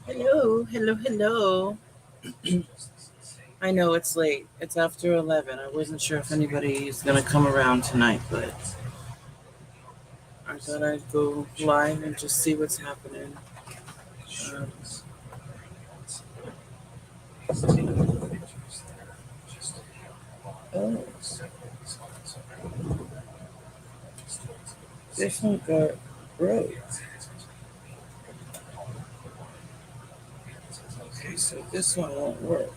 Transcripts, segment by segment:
Hello, hello, hello. I know it's late. It's after 11. I wasn't sure if anybody is going to come around tonight, but I thought I'd go live and just see what's happening. Um, oh, this one got broke. Okay, so this one won't work.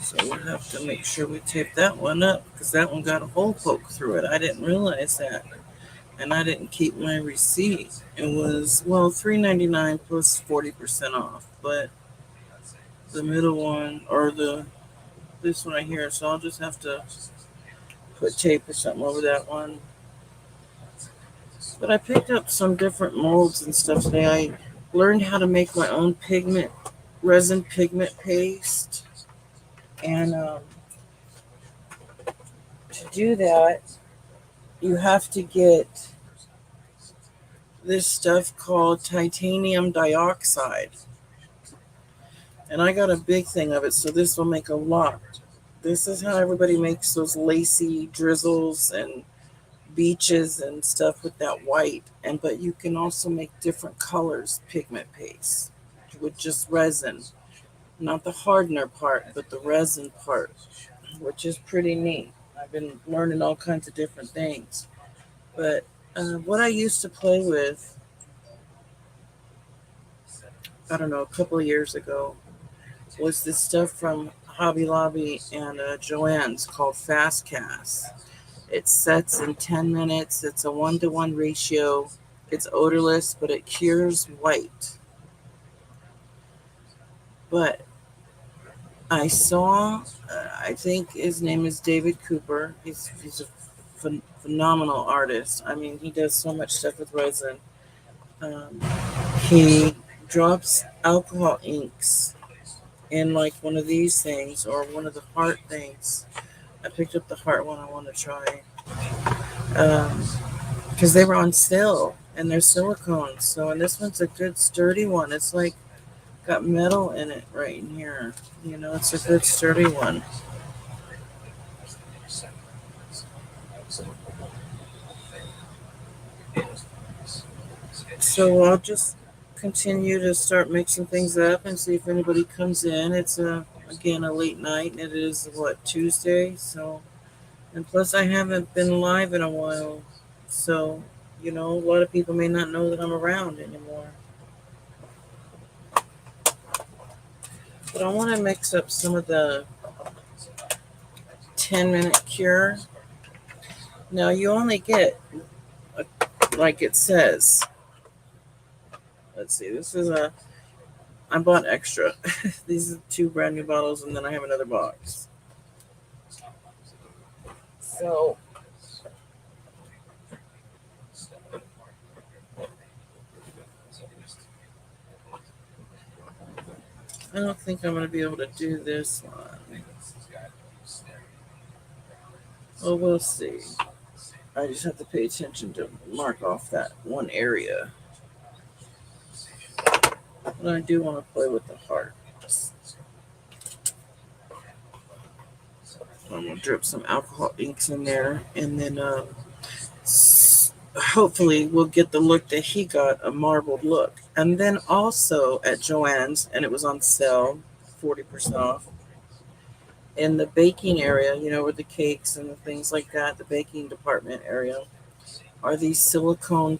So we'll have to make sure we tape that one up because that one got a hole poked through it. I didn't realize that. And I didn't keep my receipt. It was, well, $3.99 plus 40% off. But the middle one, or this one right here, so I'll just have to put tape or something over that one. But I picked up some different molds and stuff today. I learned how to make my own resin pigment paste. And to do that, you have to get this stuff called titanium dioxide. And I got a big thing of it, so this will make a lot. This is how everybody makes those lacy drizzles and beaches and stuff with that white. And but you can also make different colors pigment paste with just resin, not the hardener part, but the resin part, which is pretty neat. I've been learning all kinds of different things. But what I used to play with, I don't know, a couple of years ago, was this stuff from Hobby Lobby and Joann's called Fast Cast. It sets in 10 minutes. It's a 1-to-1 ratio. It's odorless, but it cures white. But I saw, I think his name is David Cooper. He's a phenomenal artist. I mean, he does so much stuff with resin. Um, he drops alcohol inks in like one of these things or one of the heart things. I picked up the heart one I want to try because they were on sale and they're silicone. So, and this one's a good sturdy one. It's like got metal in it right in here. You know, it's a good sturdy one. So I'll just continue to start mixing things up and see if anybody comes in. It's again a late night and it is what, Tuesday. So, and plus I haven't been live in a while. So, you know, a lot of people may not know that I'm around anymore. But I want to mix up some of the 10-minute cure. Now you only get, a, like it says, let's see, this is a, I bought extra. These are two brand new bottles, and then I have another box. So I don't think I'm going to be able to do this one. Well, we'll see. I just have to pay attention to mark off that one area. But I do want to play with the heart. I'm going to drip some alcohol inks in there, and then hopefully we'll get the look that he got, a marbled look. And then also at Joann's, and it was on sale, 40% off. In the baking area, you know, with the cakes and the things like that, the baking department area, are these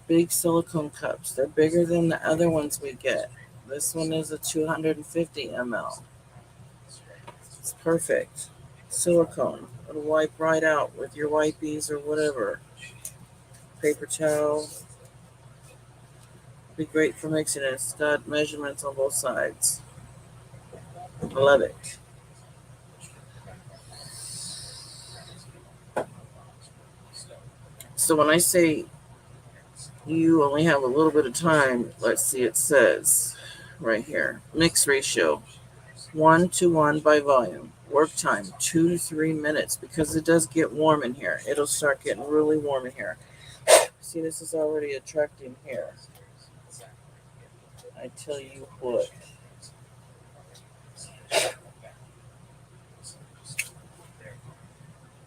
big silicone cups. They're bigger than the other ones we get. This one is a 250 ml. It's perfect. Silicone. It'll wipe right out with your wipies or whatever. Paper towel. Be great for mixing it. It's got measurements on both sides. I love it. So when I say you only have a little bit of time, let's see, it says right here, mix ratio 1-to-1 by volume. Work time 2 to 3 minutes because it does get warm in here. It'll start getting really warm in here. See, this is already attracting hair. I tell you what.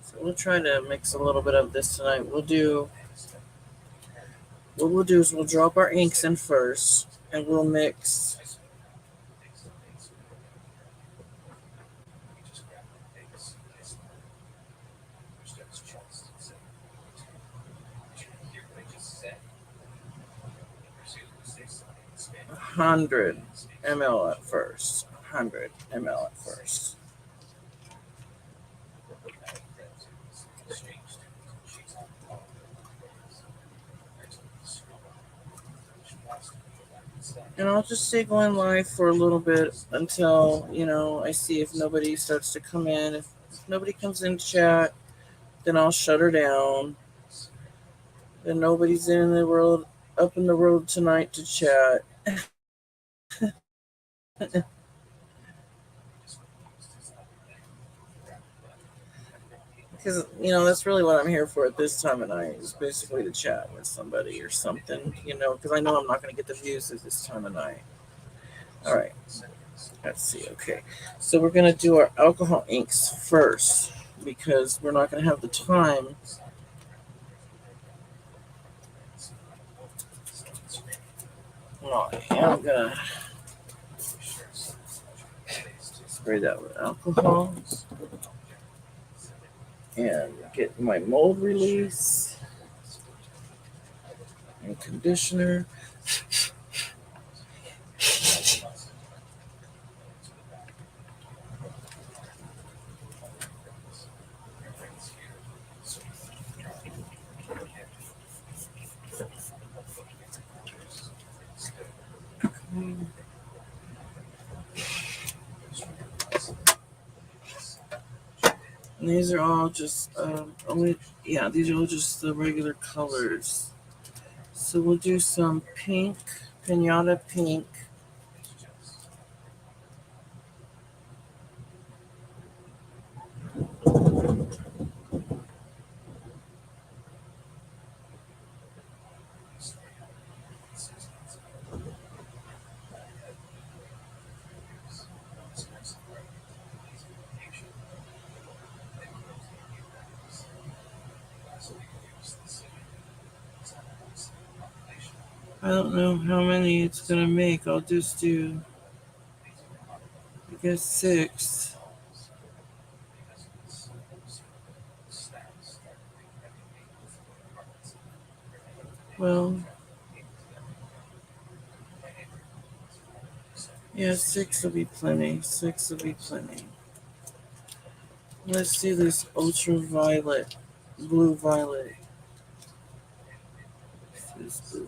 So we'll try to mix a little bit of this tonight. What we'll do is we'll drop our inks in first, and we'll mix 100 ml at first. 100 ml at first. And I'll just stay going live for a little bit until, I see if nobody starts to come in. If nobody comes in chat, then I'll shut her down. Then nobody's in the world up in the road tonight to chat. Because, that's really what I'm here for at this time of night, is basically to chat with somebody or something, because I know I'm not going to get the views at this time of night. All right. Let's see. Okay. So we're going to do our alcohol inks first because we're not going to have the time. Oh, I'm going to spray that with alcohol and get my mold release and conditioner. And these are all just these are all just the regular colors. So we'll do some pink, pinata pink. I don't know how many it's gonna make. I'll just do, I guess, 6. Well, yeah, 6 will be plenty. 6 will be plenty. Let's see this ultraviolet, blue violet. This blue.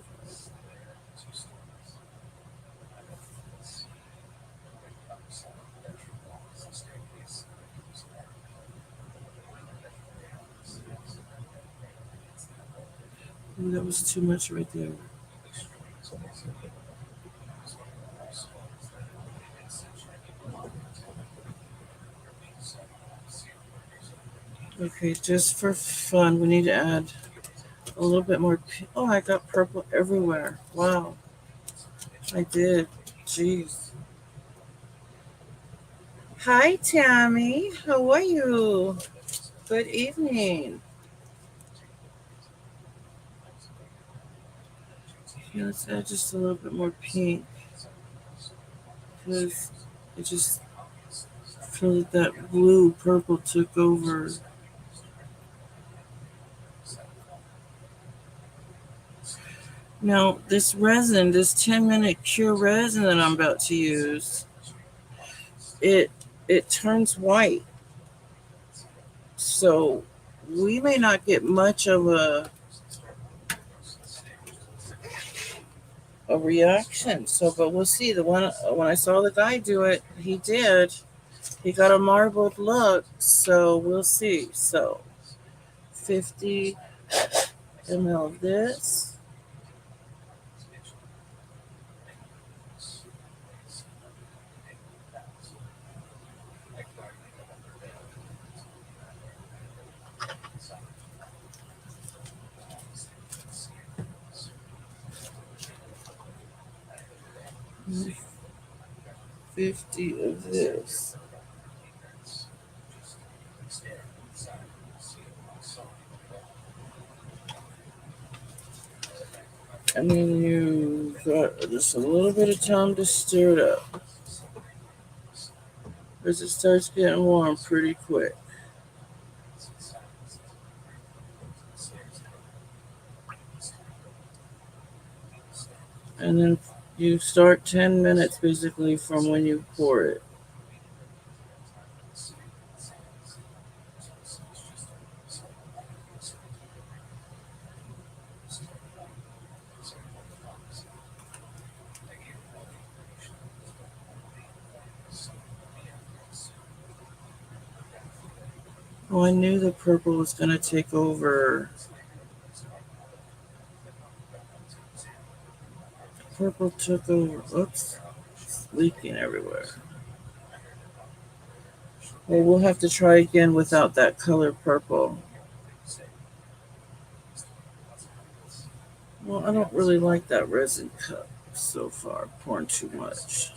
Ooh, that was too much right there. Okay, just for fun, we need to add a little bit more. Oh, I got purple everywhere. Wow, I did. Jeez. Hi, Tammy. How are you? Good evening. Yeah, let's add just a little bit more pink because I just feel like that blue purple took over. Now, this resin, this 10-minute cure resin that I'm about to use, it turns white. So we may not get much of a reaction. So, but we'll see. The one when I saw the guy do it, he did. He got a marbled look. So we'll see. So 50 ml of this. 50 of this. And then you got just a little bit of time to stir it up because it starts getting warm pretty quick. And then you start 10 minutes basically from when you pour it. Oh, I knew the purple was going to take over. Purple took over. Oops. It's leaking everywhere. Well, we'll have to try again without that color purple. Well, I don't really like that resin cup so far. Pouring too much.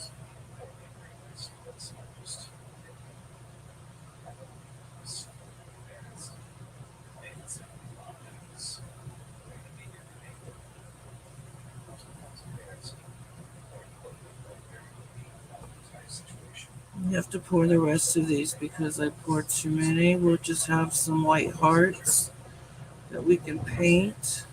You have to pour the rest of these because I poured too many. We'll just have some white hearts that we can paint.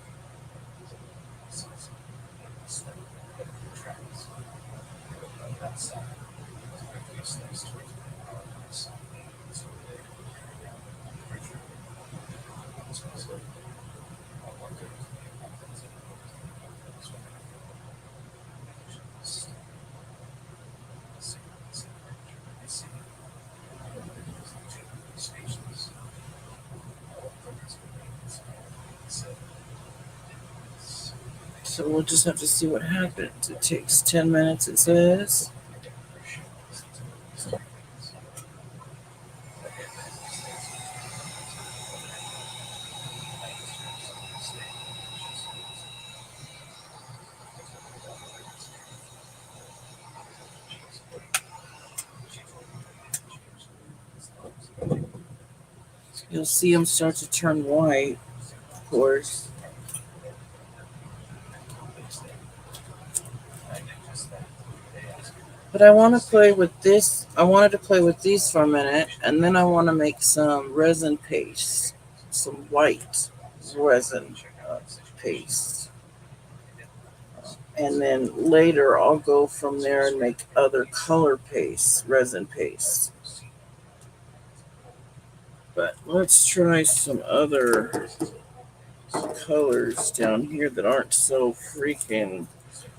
So we'll just have to see what happens. It takes 10 minutes, it says. You'll see them start to turn white, of course. But I want to play with this. I wanted to play with these for a minute, and then I want to make some resin paste, some white resin paste. And then later I'll go from there and make other color paste, resin paste. But let's try some other colors down here that aren't so freaking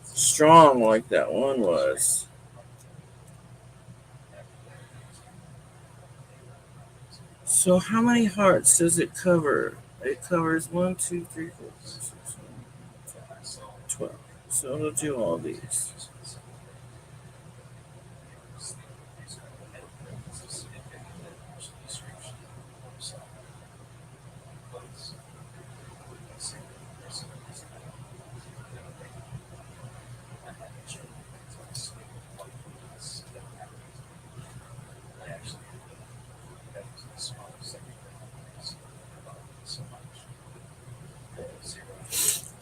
strong like that one was. So how many hearts does it cover? It covers 1, 2, 3, 4, 5, 6, 7, 12. So it'll do all these.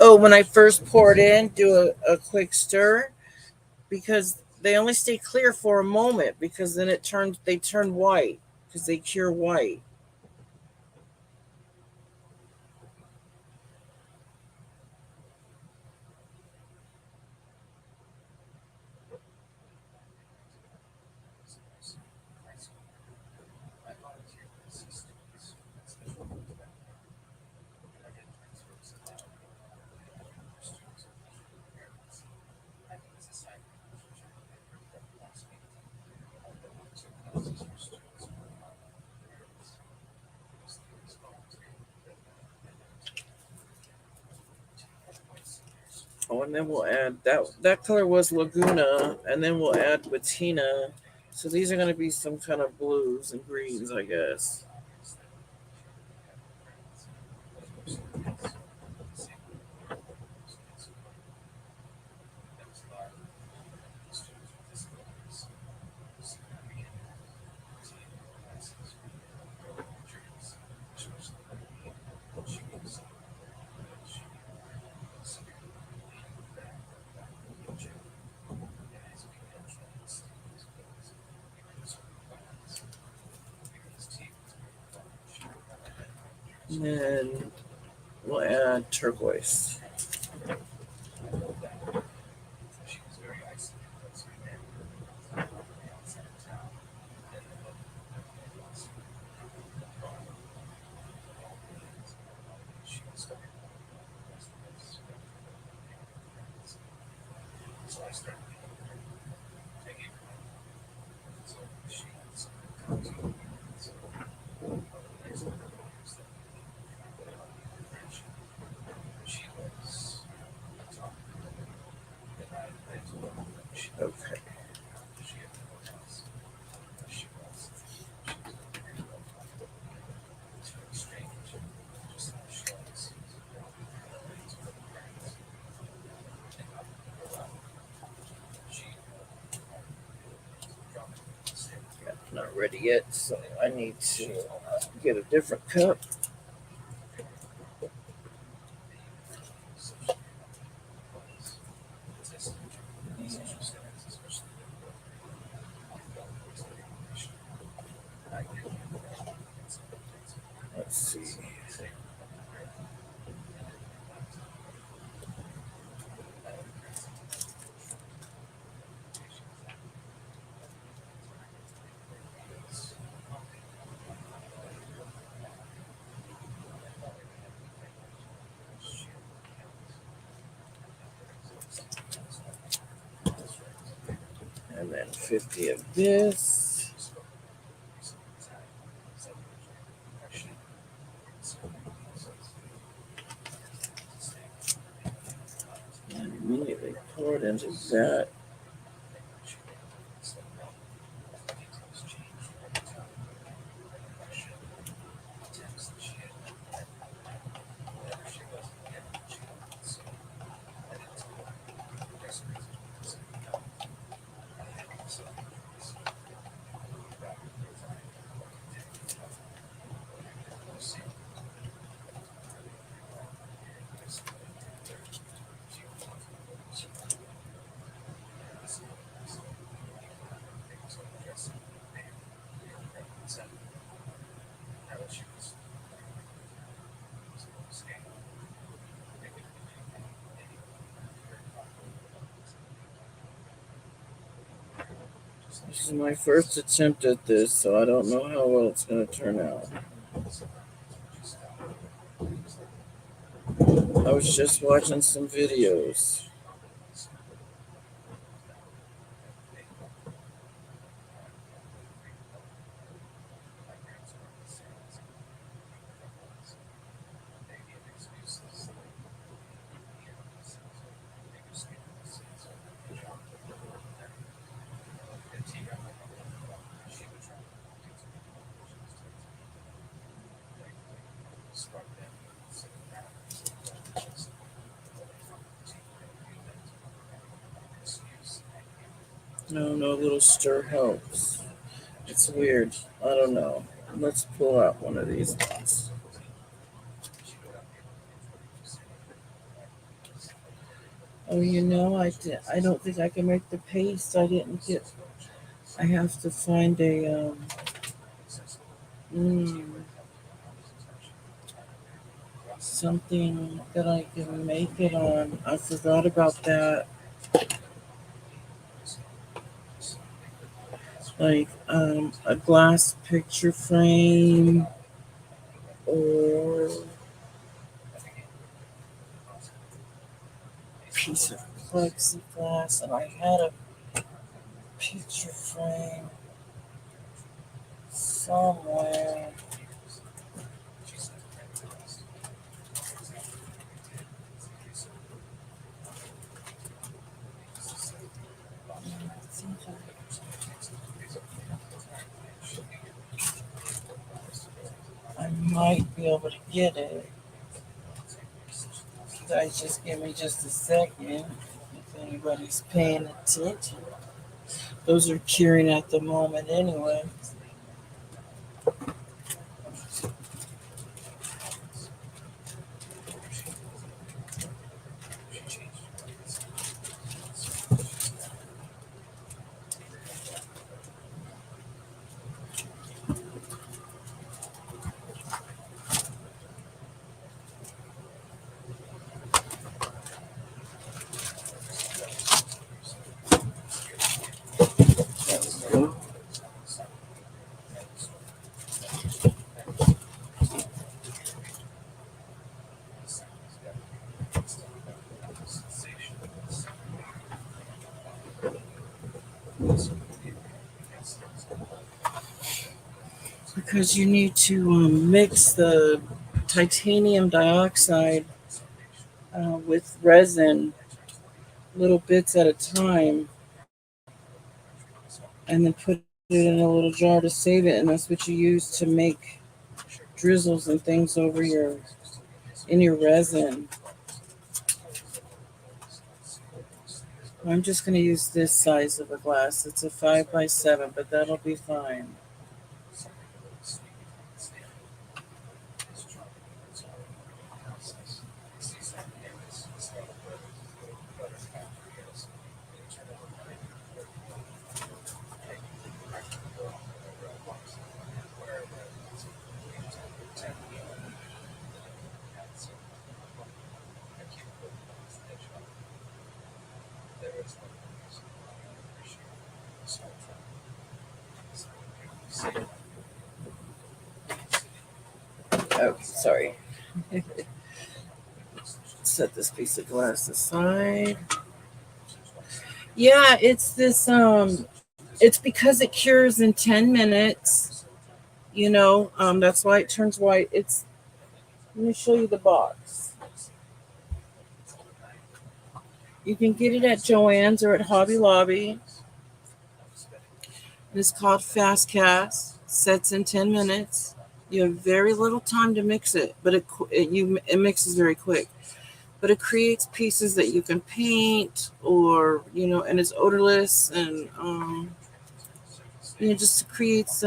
Oh, when I first pour it in, do a quick stir because they only stay clear for a moment because then they turn white because they cure white. Oh, and then we'll add that color was Laguna, and then we'll add Patina. So these are going to be some kind of blues and greens, I guess. And then we'll add turquoise. Okay. Yeah, not ready yet, so I need to get a different cup. Let's see. And then 50 of this. And immediately pour it into that. This is my first attempt at this, so I don't know how well it's going to turn out. I was just watching some videos. No, a little stir helps. It's weird. I don't know. Let's pull out one of these ones. Oh, I don't think I can make the paste. I didn't get. I have to find a something that I can make it on. I forgot about that. Like a glass picture frame or piece of plexiglass, and I had a picture frame somewhere. I might be able to get it. Guys, just give me just a second if anybody's paying attention. Those are curing at the moment anyway. because you need to mix the titanium dioxide with resin, little bits at a time, and then put it in a little jar to save it. And that's what you use to make drizzles and things over your in your resin. I'm just going to use this size of a glass. It's a 5 by 7, but that'll be fine. Oh, sorry. Set this piece of glass aside. Yeah, it's this it's because it cures in 10 minutes. That's why it turns white. It's Let me show you the box. You can get it at Joann's or at Hobby Lobby. It's called Fast Cast. Sets in 10 minutes. You have very little time to mix it, but it mixes very quick. But it creates pieces that you can paint, or and it's odorless, and just creates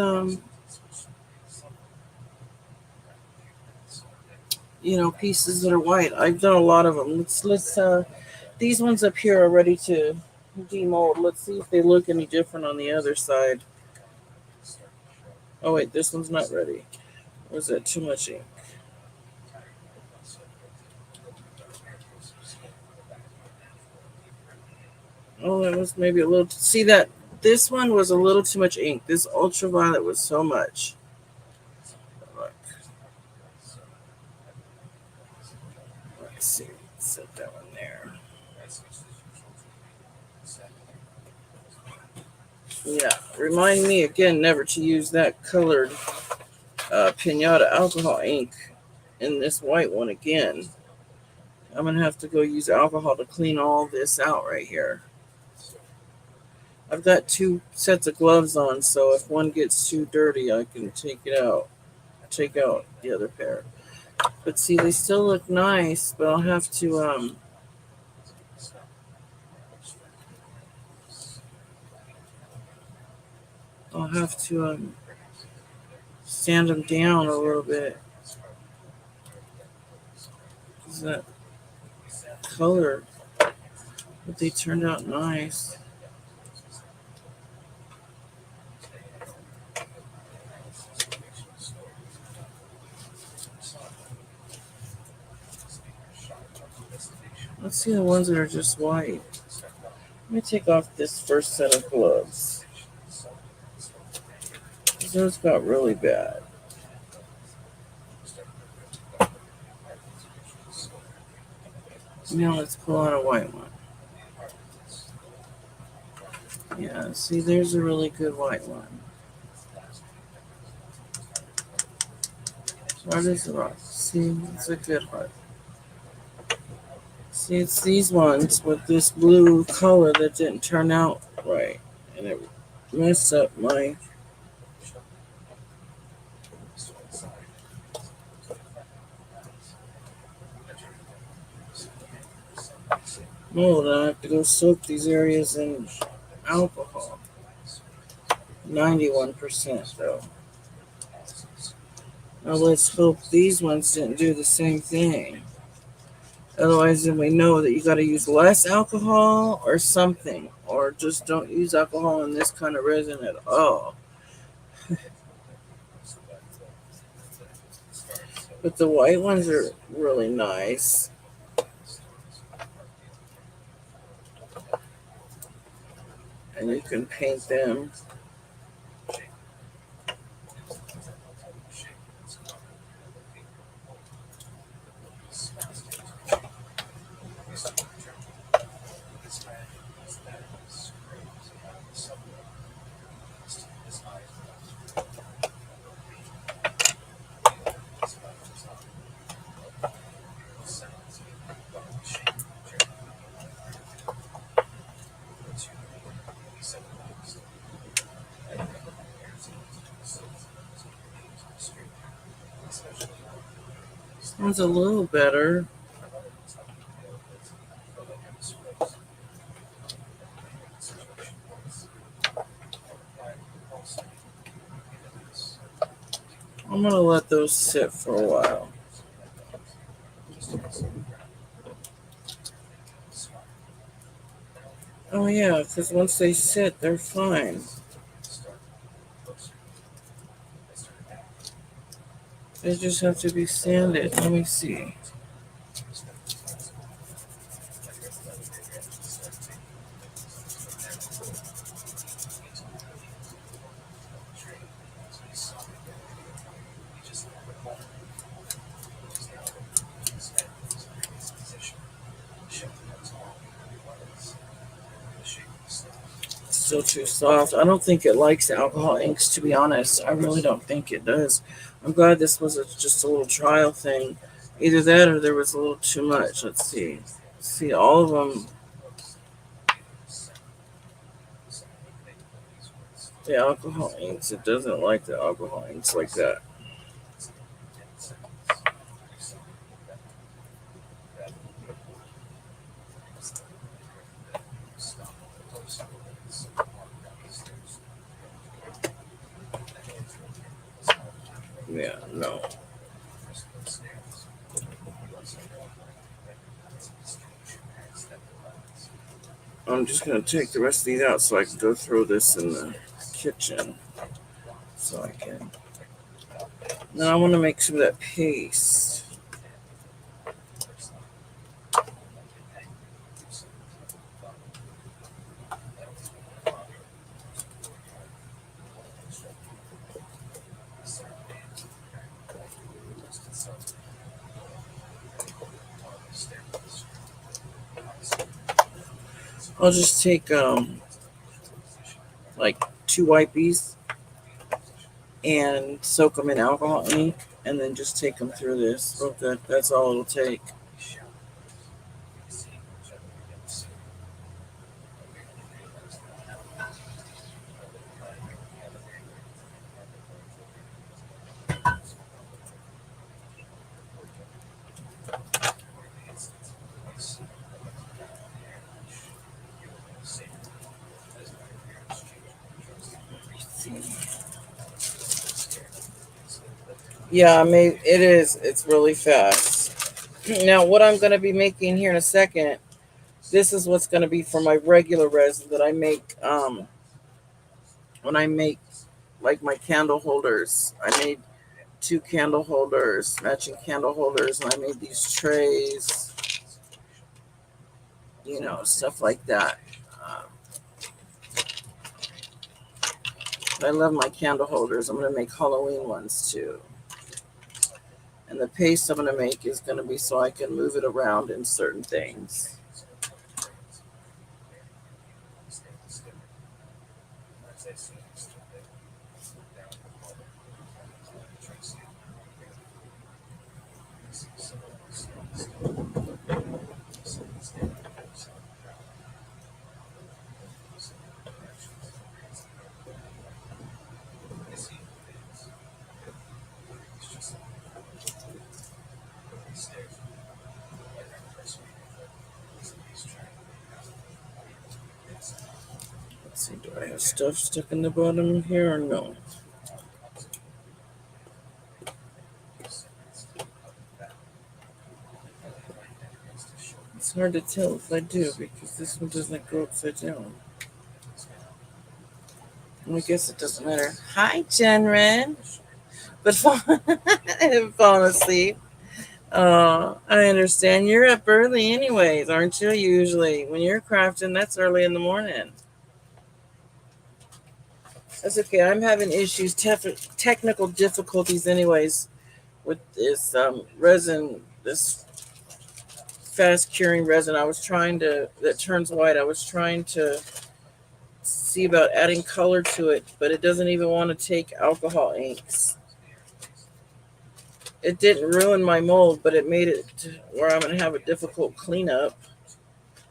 pieces that are white. I've done a lot of them. Let's these ones up here are ready to demold. Let's see if they look any different on the other side. Oh wait, this one's not ready. Was that too much ink? Oh, that was maybe a little. See that this one was a little too much ink. This ultraviolet was so much. Look. Let's see. Set that one there. Yeah. Remind me again never to use that colored pinata alcohol ink in this white one again. I'm gonna have to go use alcohol to clean all this out right here. I've got 2 sets of gloves on, so if one gets too dirty, I can take it out. Take out the other pair. But see, they still look nice, but I'll have to sand them down a little bit. Is that color? But they turned out nice. Let's see the ones that are just white. Let me take off this first set of gloves. Those got really bad. Now let's pull out a white one. Yeah, see, there's a really good white one. What is the rock? See, it's a good heart. See, it's these ones with this blue color that didn't turn out right, and it messed up my. Oh, then I have to go soak these areas in alcohol. 91% though. Now let's hope these ones didn't do the same thing. Otherwise, then we know that you got to use less alcohol or something, or just don't use alcohol in this kind of resin at all. But the white ones are really nice. And you can paint them. One's a little better. I'm gonna let those sit for a while. Oh yeah, because once they sit, they're fine. They just have to be sanded. Let me see. Still too soft. I don't think it likes alcohol inks, to be honest. I really don't think it does. I'm glad this was just a little trial thing. Either that or there was a little too much. Let's see. See, all of them, the alcohol inks, it doesn't like the alcohol inks like that. Yeah, no. I'm just going to take the rest of these out so I can go throw this in the kitchen. So I can. Then I want to make some of that paste. I'll just take like 2 wipies and soak them in alcohol ink and then just take them through this real good. That's all it'll take. Yeah, I mean, it is. It's really fast. Now, what I'm going to be making here in a second, this is what's going to be for my regular resin that I make when I make like my candle holders. I made 2 candle holders, matching candle holders, and I made these trays, stuff like that. Um, I love my candle holders. I'm going to make Halloween ones too. And the paste I'm going to make is going to be so I can move it around in certain things. Let's see, do I have stuff stuck in the bottom here or no? It's hard to tell if I do because this one doesn't go upside down. I guess it doesn't matter. Hi, Jenren. But I haven't fallen asleep. I understand. You're up early, anyways, aren't you? Usually, when you're crafting, that's early in the morning. That's okay. I'm having issues, technical difficulties, anyways, with this resin, this fast curing resin. I was trying to that turns white. I was trying to see about adding color to it, but it doesn't even want to take alcohol inks. It didn't ruin my mold, but it made it where I'm going to have a difficult cleanup.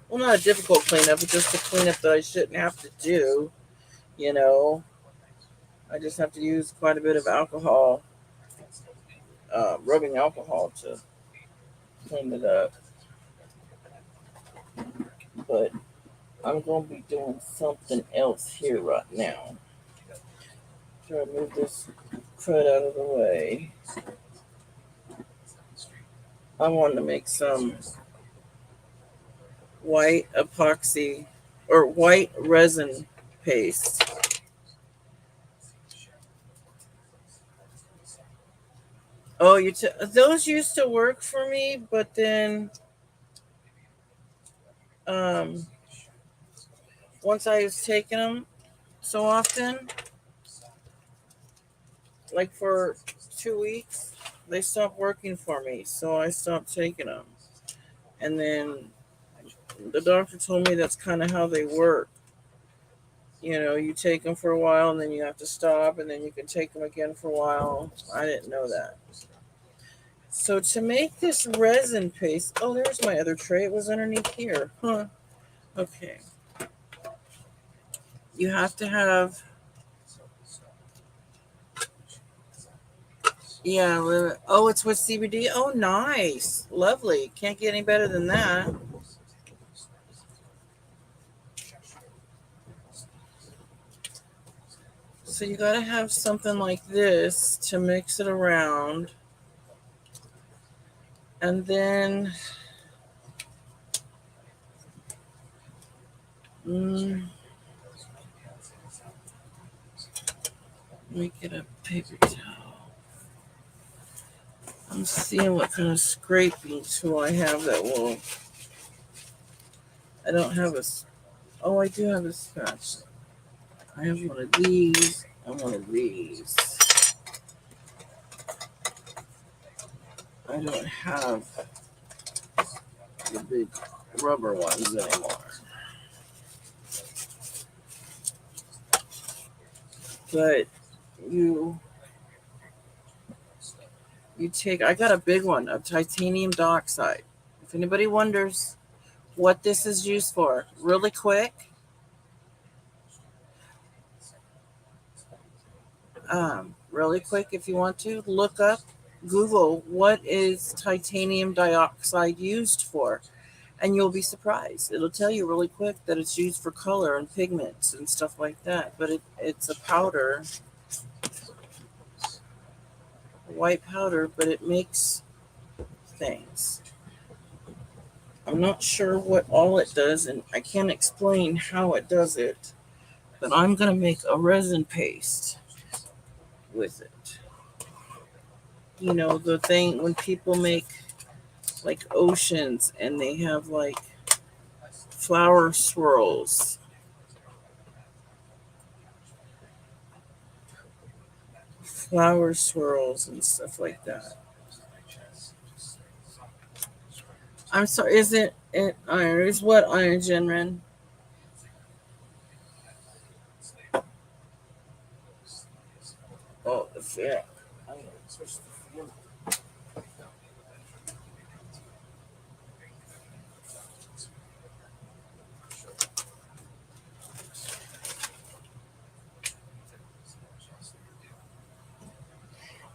Well, not a difficult cleanup, but just a cleanup that I shouldn't have to do. You know, I just have to use quite a bit of alcohol, rubbing alcohol to clean it up. But I'm going to be doing something else here right now. Try to move this crud out of the way. I want to make some white epoxy or white resin paste. Oh, those used to work for me, but then um, once I was taking them so often, like for 2 weeks, they stopped working for me, so I stopped taking them. And then the doctor told me that's kind of how they work. You know, you take them for a while, and then you have to stop, and then you can take them again for a while. I didn't know that. So to make this resin paste, oh, there's my other tray. It was underneath here. Huh. Okay. You have to have, yeah. Oh, it's with CBD. Oh, nice. Lovely. Can't get any better than that. So you got to have something like this to mix it around. And then mm, make it a paper towel. I'm seeing what kind of scraping tool I have that will. I don't have a. Oh, I do have a spatula. I have one of these and one of these. I don't have the big rubber ones anymore. But you you take. I got a big one of titanium dioxide. If anybody wonders what this is used for, really quick, really quick, if you want to look up, Google what is titanium dioxide used for, and you'll be surprised. It'll tell you really quick that it's used for color and pigments and stuff like that. But it's a powder, a white powder, but it makes things. I'm not sure what all it does, and I can't explain how it does it, but I'm going to make a resin paste with it. You know, the thing when people make like oceans and they have like flower swirls. Flower swirls and stuff like that. I'm sorry, is it iron? Is what iron, Genren? Oh, the fair.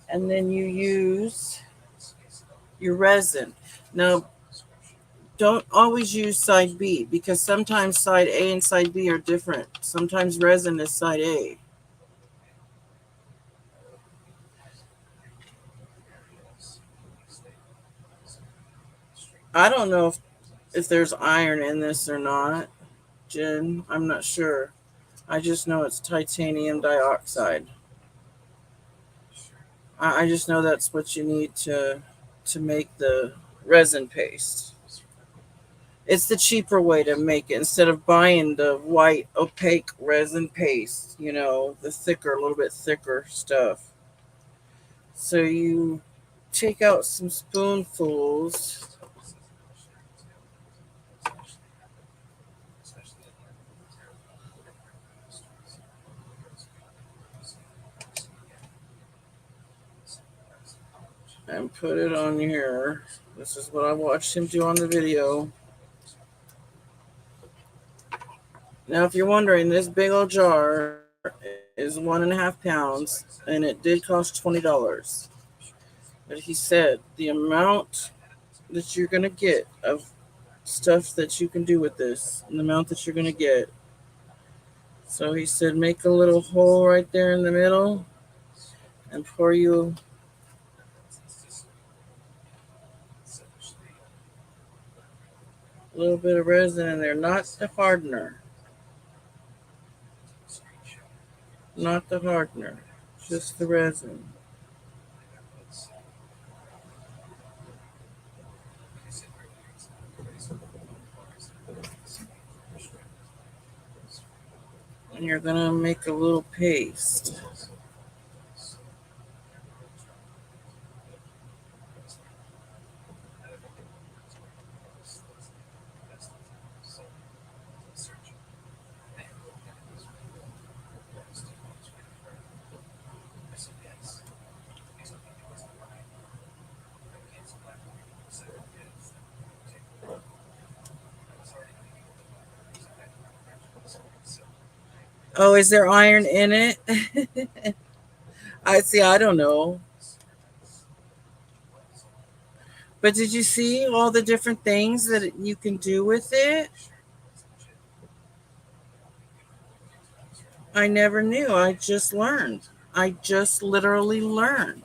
And then you use your resin. Now, don't always use side B because sometimes side A and side B are different. Sometimes resin is side A. I don't know if there's iron in this or not, Jen. I'm not sure. I just know it's titanium dioxide. I just know that's what you need to make the resin paste. It's the cheaper way to make it instead of buying the white opaque resin paste, you know, the thicker, a little bit thicker stuff. So you take out some spoonfuls and put it on here. This is what I watched him do on the video. Now, if you're wondering, this big old jar is 1.5 pounds, and it did cost $20. But he said the amount that you're going to get of stuff that you can do with this, and the amount that you're going to get. So he said, make a little hole right there in the middle and pour you a little bit of resin in there, not the hardener, not the hardener, just the resin. And you're going to make a little paste. Oh, is there iron in it? I see, I don't know. But did you see all the different things that you can do with it? I never knew. I just learned. I just literally learned.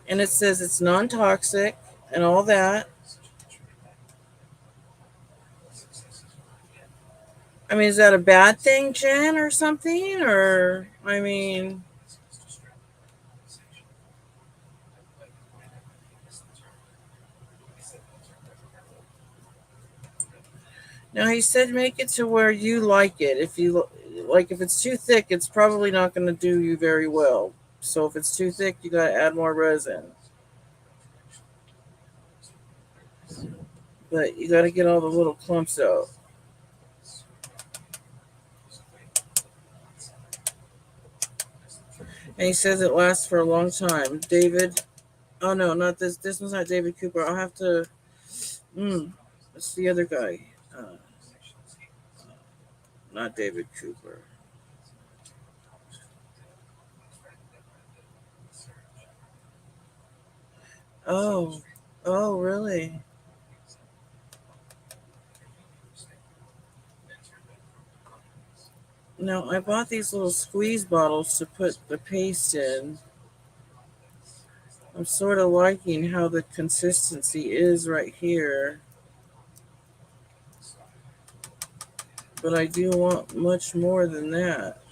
And it says it's non toxic and all that. I mean, is that a bad thing, Jen, or something? Or, I mean, now he said make it to where you like it. If you like, if it's too thick, it's probably not going to do you very well. So if it's too thick, you got to add more resin. But you got to get all the little clumps out. And he says it lasts for a long time. David, oh no, not this. This one's not David Cooper. I'll have to. It's the other guy. Not David Cooper. Oh, oh, really? Now I bought these little squeeze bottles to put the paste in. I'm sort of liking how the consistency is right here, but I do want much more than that.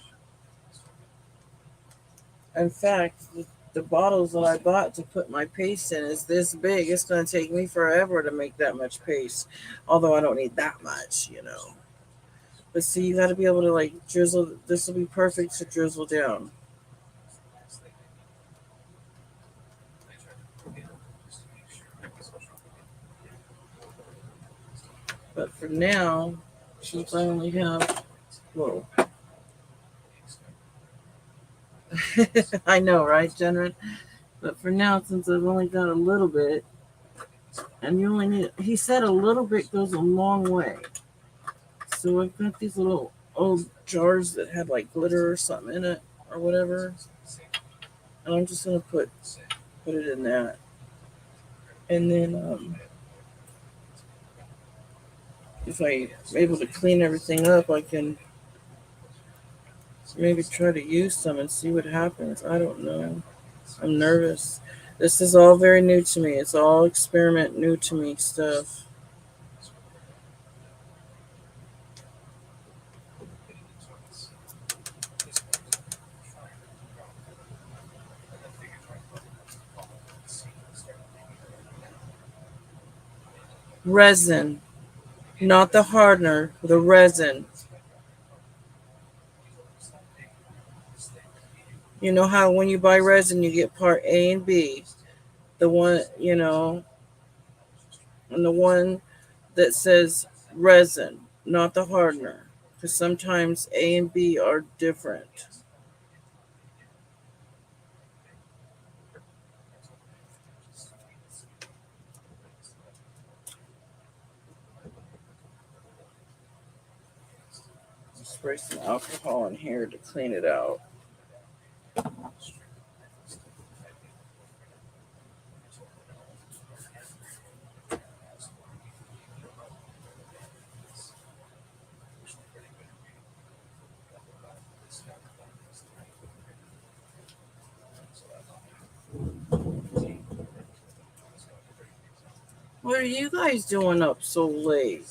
In fact, the bottles that I bought to put my paste in is this big. It's going to take me forever to make that much paste, although I don't need that much, you know. But see, you got to be able to like drizzle. This will be perfect to drizzle down. But for now, since I only have, whoa, I know, right, Jenna? But for now, since I've only got a little bit, and you only need, he said a little bit goes a long way. So I've got these little old jars that had like glitter or something in it or whatever, and I'm just gonna put it in that, and then if I'm able to clean everything up, I can maybe try to use some and see what happens. I don't know. I'm nervous. This is all very new to me. It's all experiment new to me stuff. Resin, not the hardener, the resin. You know how when you buy resin, you get part A and B. The one, you know, and the one that says resin, not the hardener. Because sometimes A and B are different. spray some alcohol in here to clean it out. What are you guys doing up so late?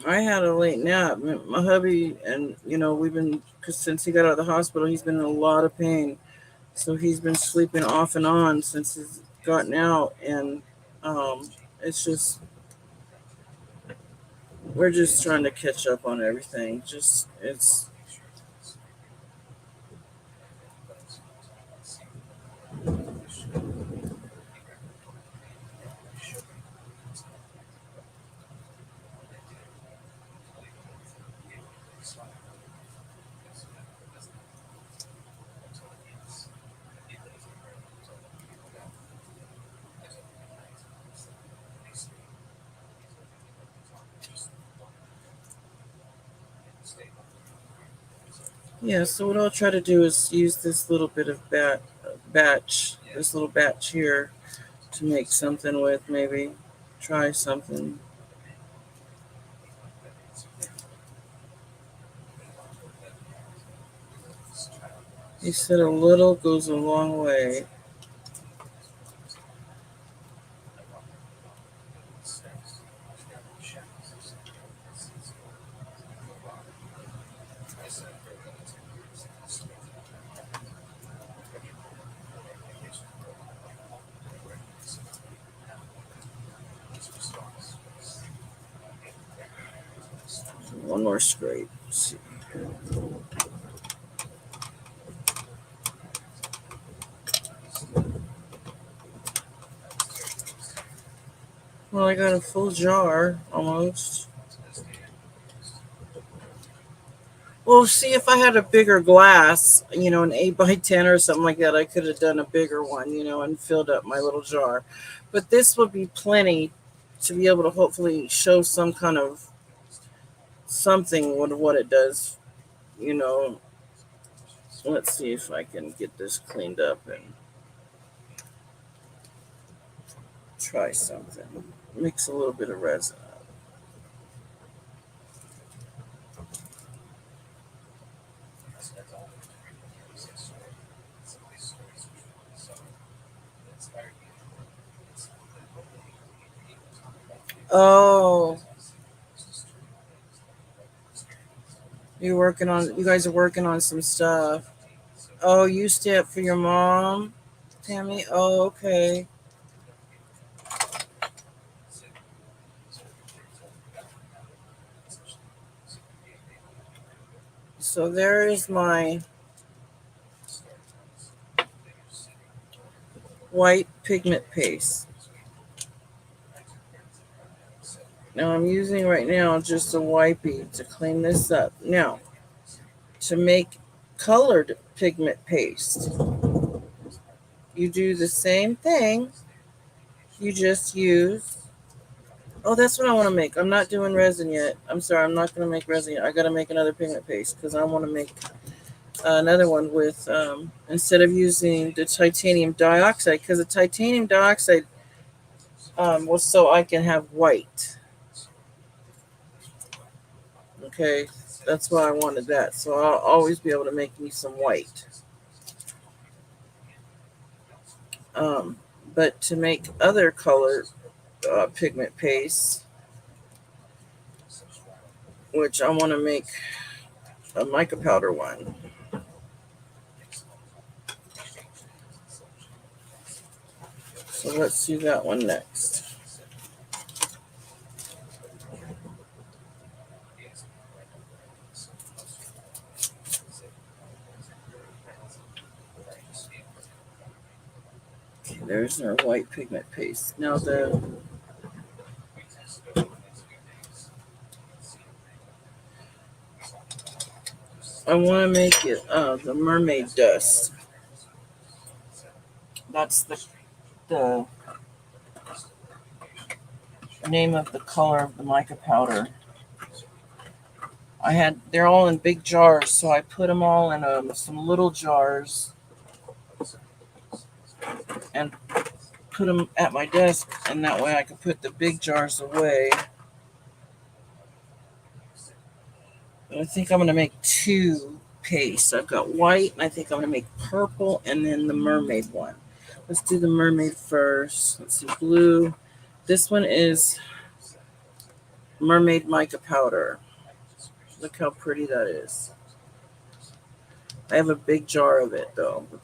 I had a late nap. My hubby, and we've been, because since he got out of the hospital, he's been in a lot of pain. So he's been sleeping off and on since he's gotten out. And it's just, we're just trying to catch up on everything. Just, it's, yeah. So what I'll try to do is use this little bit of this little batch here to make something with, maybe try something. He said a little goes a long way. One more scrape. Let's see. Well, I got a full jar almost. Well, see, if I had a bigger glass, an 8 by 10 or something like that, I could have done a bigger one, and filled up my little jar. But this would be plenty to be able to hopefully show some kind of something with what it does, you know. Let's see if I can get this cleaned up and try something. Mix a little bit of resin up. Oh, you guys are working on some stuff. Oh, you stay up for your mom, Tammy? Oh, okay. So there is my white pigment paste. Now I'm using right now just a wipey to clean this up. Now, to make colored pigment paste, you do the same thing. You just use. Oh, that's what I want to make. I'm not doing resin yet. I'm sorry, I'm not going to make resin yet. I got to make another pigment paste because I want to make another one with, instead of using the titanium dioxide, because the titanium dioxide was so I can have white. Okay, that's why I wanted that. So I'll always be able to make me some white. Um, but to make other color pigment paste, which I want to make a mica powder one. So let's do that one next. Okay, there's our white pigment paste. Now I want to make it the mermaid dust. That's the name of the color of the mica powder. they're all in big jars, so I put them all in some little jars and put them at my desk, and that way I can put the big jars away. But I think I'm going to make two pastes. I've got white, and I think I'm going to make purple, and then the mermaid one. Let's do the mermaid first. Let's see, blue. This one is mermaid mica powder. Look how pretty that is. I have a big jar of it though, but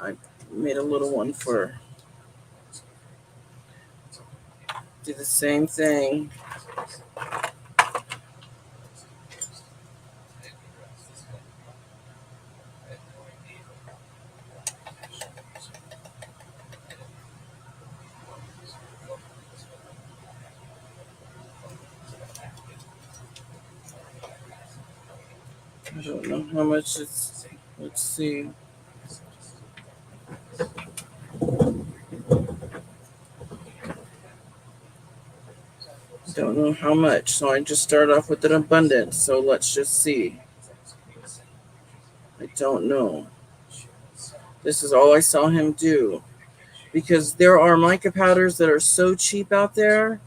I made a little one for, do the same thing. I don't know how much it's, let's see. Don't know how much, so I just start off with an abundance. So let's just see. I don't know. This is all I saw him do, because there are mica powders that are so cheap out there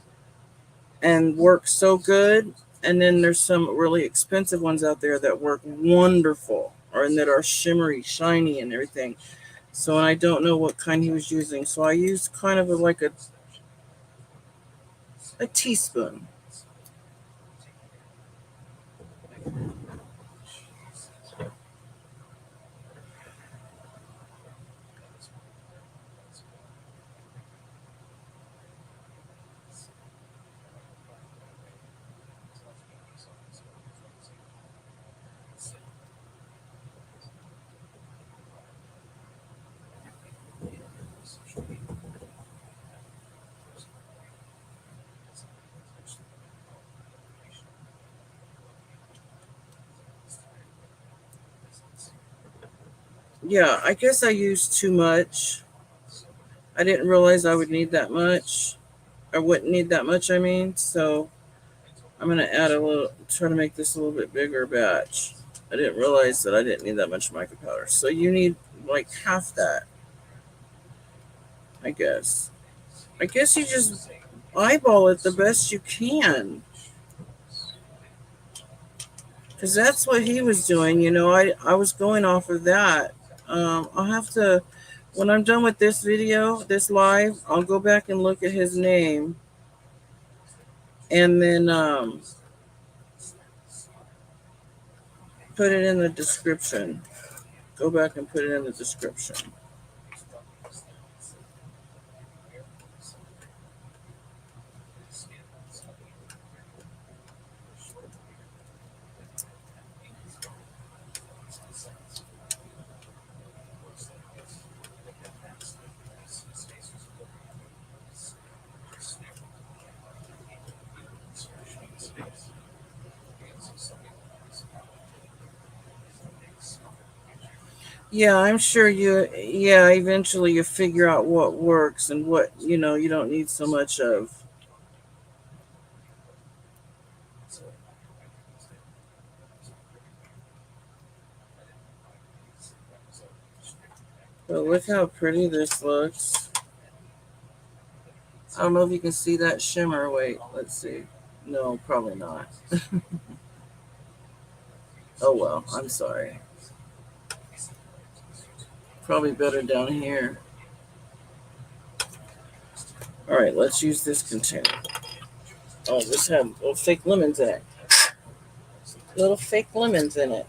and work so good, and then there's some really expensive ones out there that work wonderful, or and that are shimmery, shiny, and everything. So I don't know what kind he was using. So I used kind of like a teaspoon. Yeah, I guess I used too much. I didn't realize I would need that much. I wouldn't need that much, I mean. So I'm going to add a little, try to make this a little bit bigger batch. I didn't realize that I didn't need that much mica powder. So you need like half that, I guess. I guess you just eyeball it the best you can. Because that's what he was doing. I was going off of that. I'll have to, when I'm done with this video, this live, I'll go back and look at his name, and then put it in the description. Go back and put it in the description. Yeah, I'm sure yeah, eventually you figure out what works and what, you don't need so much of. But look how pretty this looks. I don't know if you can see that shimmer. Wait, let's see. No, probably not. Oh well, I'm sorry. Probably better down here. All right, let's use this container. Oh, this had little fake lemons in it. Little fake lemons in it.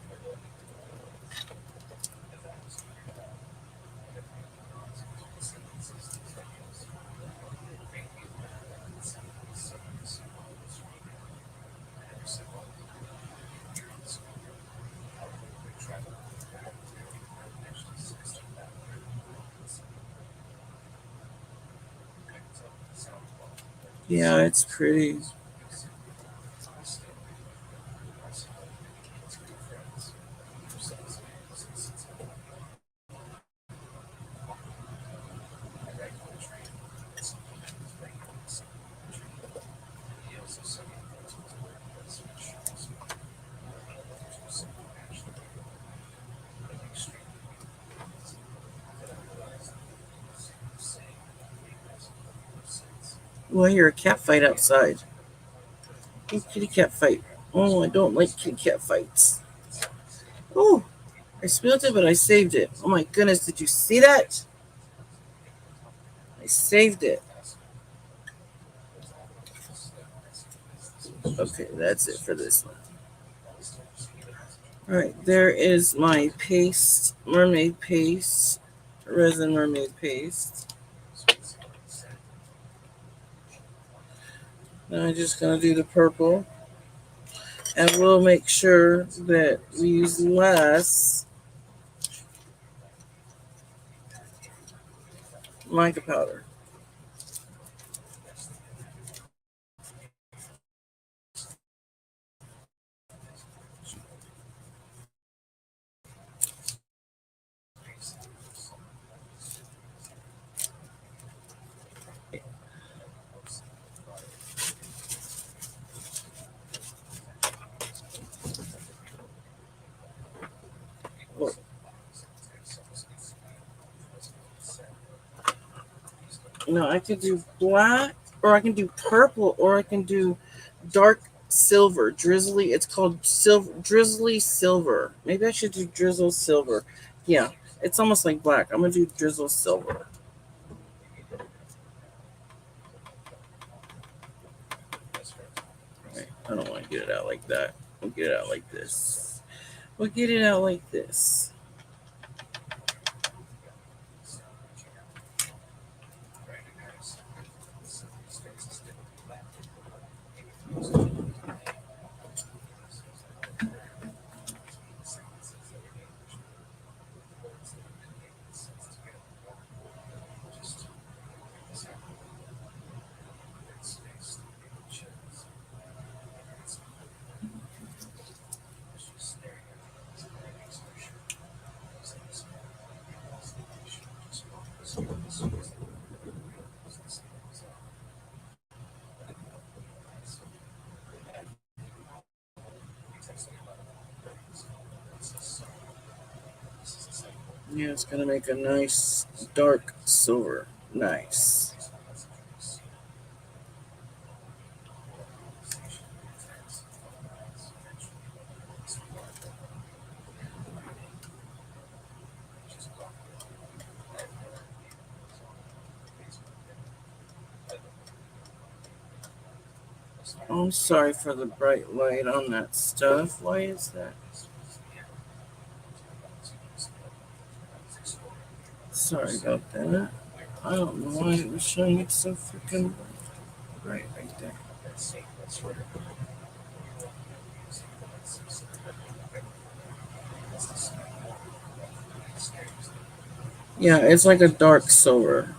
Yeah, it's pretty. Oh, I hear a cat fight outside. A kitty cat fight. Oh, I don't like kitty cat fights. Oh, I spilled it, but I saved it. Oh my goodness, did you see that? I saved it. Okay, that's it for this one. All right, there is my paste, mermaid paste, resin mermaid paste. Now I'm just gonna do the purple, and we'll make sure that we use less mica powder. Well, no, I could do black, or I can do purple, or I can do dark silver, drizzly. It's called silver, drizzly silver. Maybe I should do drizzle silver. Yeah, it's almost like black. I'm gonna do drizzle silver. Right. I don't want to get it out like that. We'll get it out like this. We'll get it out like this. Yeah, it's gonna make a nice dark silver. Nice. Oh, I'm sorry for the bright light on that stuff. Why is that? Sorry about that. I don't know why it was showing it so freaking bright right there. Yeah, it's like a dark silver.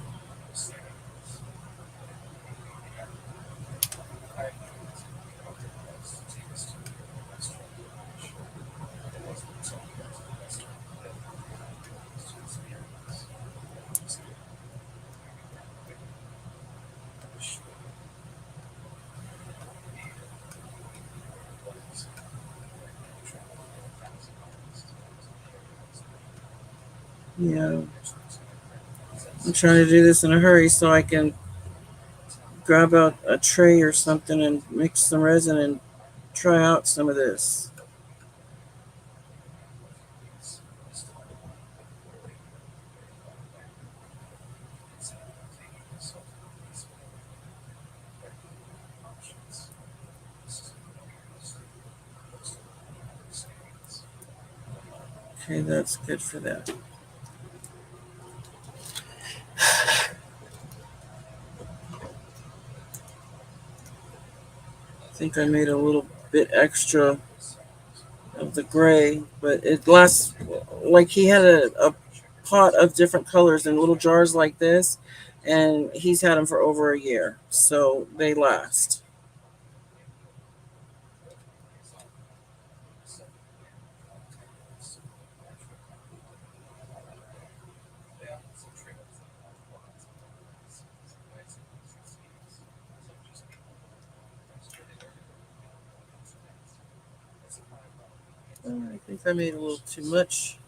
Yeah, I'm trying to do this in a hurry so I can grab out a tray or something and mix some resin and try out some of this. Okay, that's good for that. I think I made a little bit extra of the gray, but it lasts. Like he had a pot of different colors in little jars like this, and he's had them for over a year, so they last. I think I made a little too much.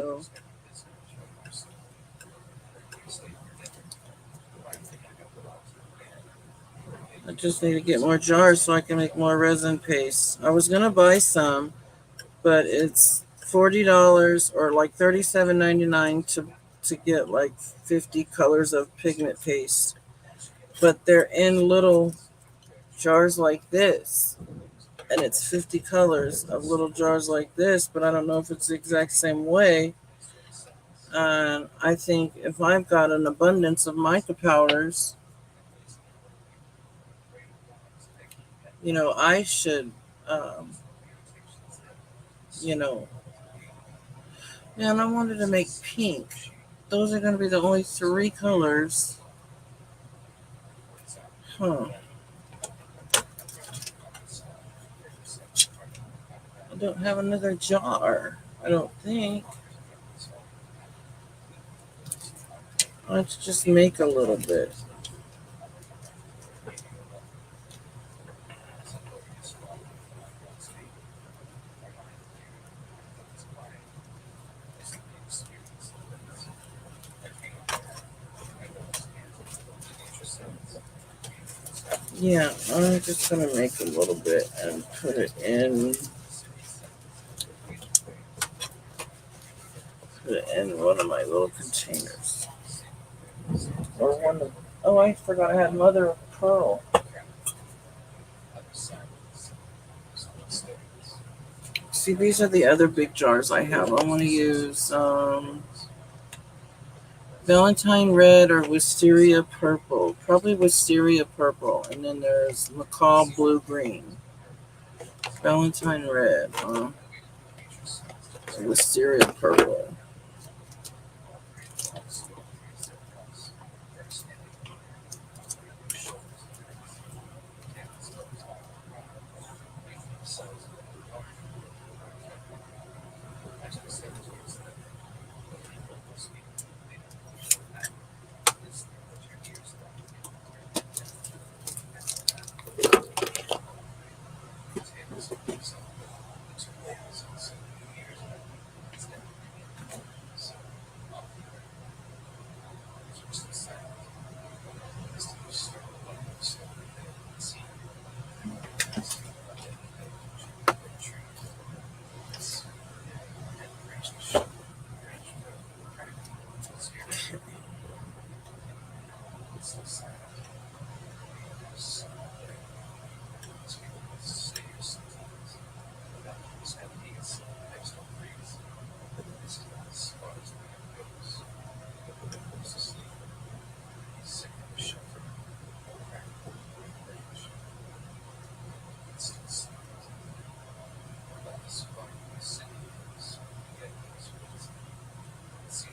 So I just need to get more jars so I can make more resin paste. I was gonna buy some, but it's $40 or like $37.99 to get like 50 colors of pigment paste. But they're in little jars like this, and it's 50 colors of little jars like this, but I don't know if it's the exact same way. And I think if I've got an abundance of mica powders, I should, um, you know, man, I wanted to make pink. Those are going to be the only three colors. Huh. I don't have another jar. I don't think. Let's just make a little bit. Yeah, I'm just going to make a little bit and put it in one of my little containers. Or one of, oh, I forgot I had mother of pearl. See, these are the other big jars I have. I want to use Valentine red or wisteria purple. Probably wisteria purple. And then there's macaw blue green. Valentine red, wisteria purple.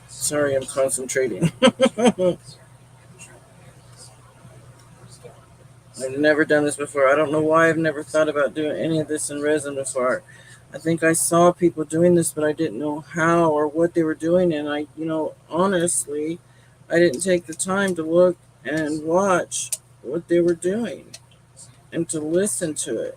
Sorry, I'm concentrating. I've never done this before. I don't know why I've never thought about doing any of this in resin before. I think I saw people doing this, but I didn't know how or what they were doing. And honestly, I didn't take the time to look and watch what they were doing and to listen to it.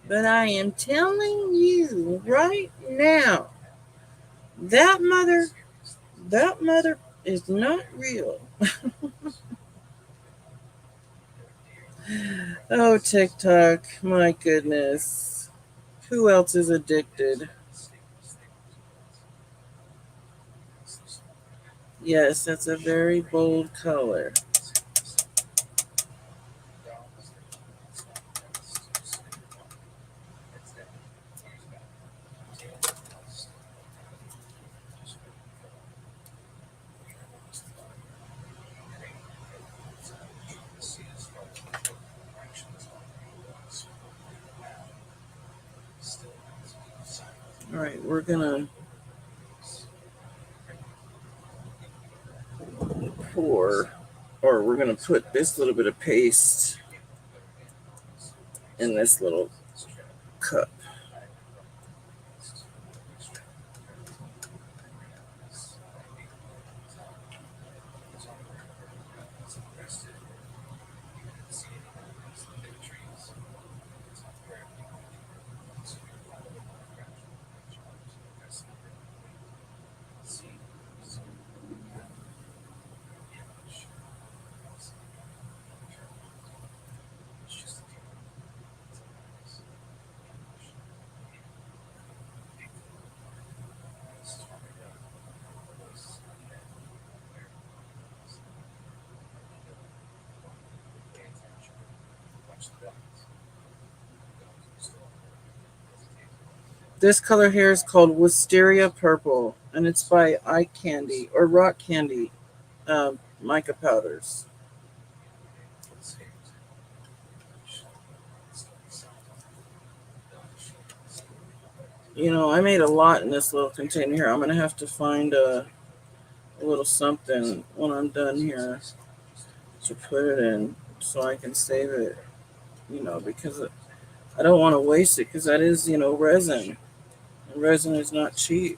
But I am telling you right now, that mother, that mother is not real. Oh, TikTok, my goodness. Who else is addicted? Yes, that's a very bold color. All right, we're gonna pour, or we're gonna put this little bit of paste in this little cup. This color here is called Wisteria Purple, and it's by Eye Candy or Rock Candy mica powders. You know, I made a lot in this little container here. I'm gonna have to find a little something when I'm done here to put it in so I can save it. You know, because I don't want to waste it because that is, you know, resin. And resin is not cheap.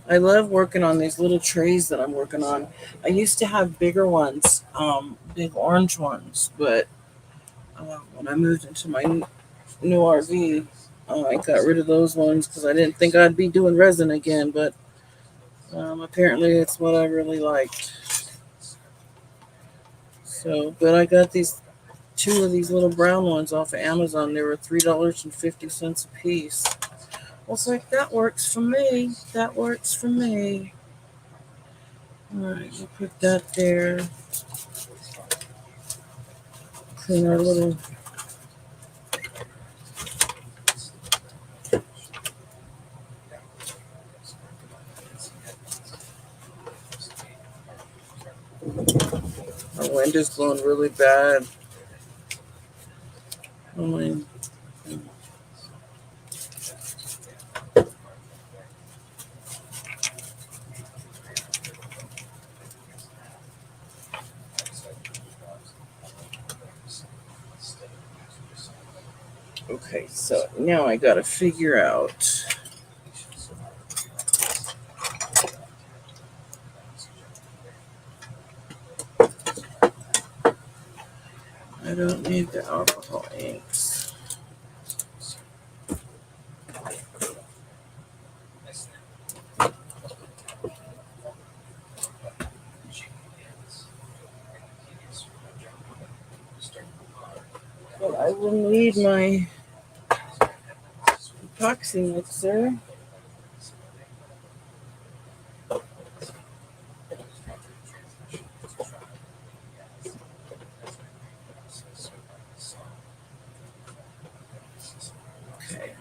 I love working on these little trays that I'm working on. I used to have bigger ones, big orange ones, but when I moved into my new RV, I got rid of those ones because I didn't think I'd be doing resin again. But apparently, it's what I really liked. So, but I got these two of these little brown ones off of Amazon. They were $3.50 a piece. I was like, that works for me. That works for me. All right, we'll put that there. Clean our little. Our wind is blowing really bad. Oh my. Okay, so now I gotta figure out. I don't need the alcohol inks. But I will need my epoxy mixer. Okay.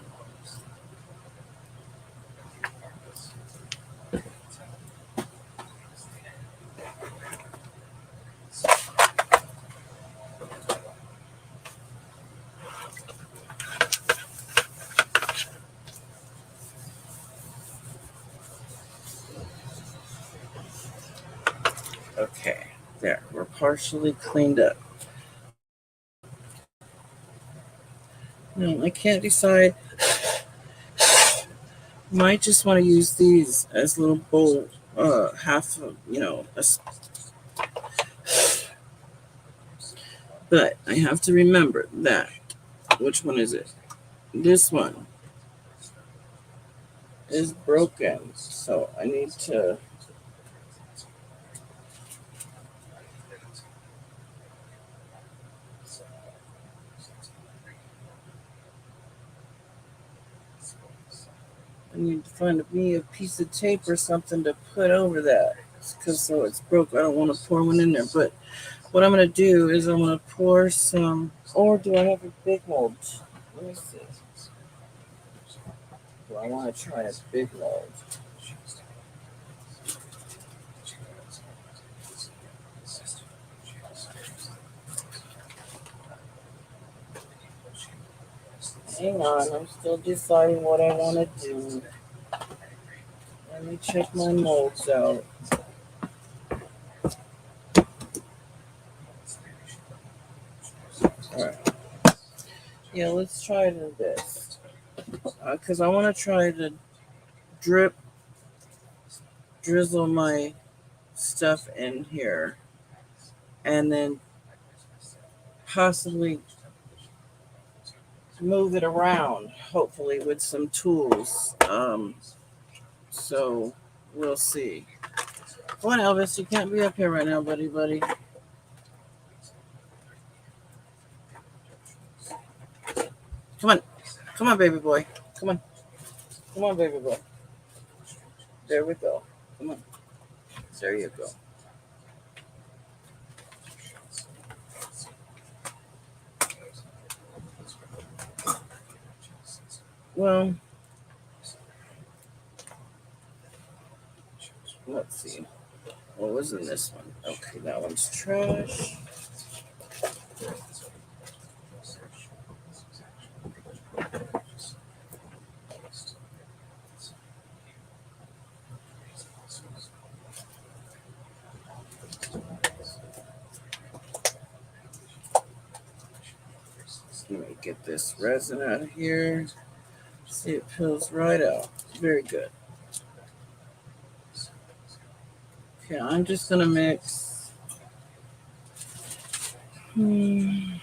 Okay, there, we're partially cleaned up. Now I can't decide. Might just want to use these as little bowl, half of, you know, but I have to remember that. Which one is it? This one is broken, so I need to. I need to find me a piece of tape or something to put over that. Because so it's broke. I don't want to pour one in there. But what I'm going to do is I'm going to pour some. Or do I have a big mold? Let me see. Do I want to try a big mold? Hang on. I'm still deciding what I want to do. Let me check my molds out. Yeah, let's try this. Because I want to try to drizzle my stuff in here. And then possibly move it around, hopefully, with some tools. So we'll see. Come on, Elvis. You can't be up here right now, buddy. Come on. Come on, baby boy. Come on. Come on, baby boy. There we go. Come on. There you go. Well, let's see. What was in this one? Okay, that one's trash. Let me get this resin out of here. See, it peels right out. Very good. Okay, I'm just gonna mix. I'm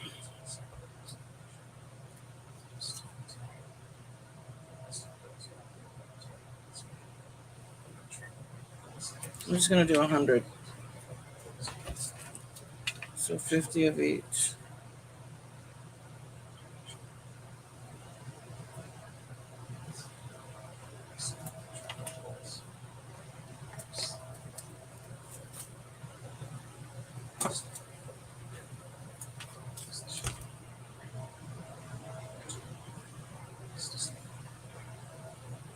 just gonna do 100. So 50 of each.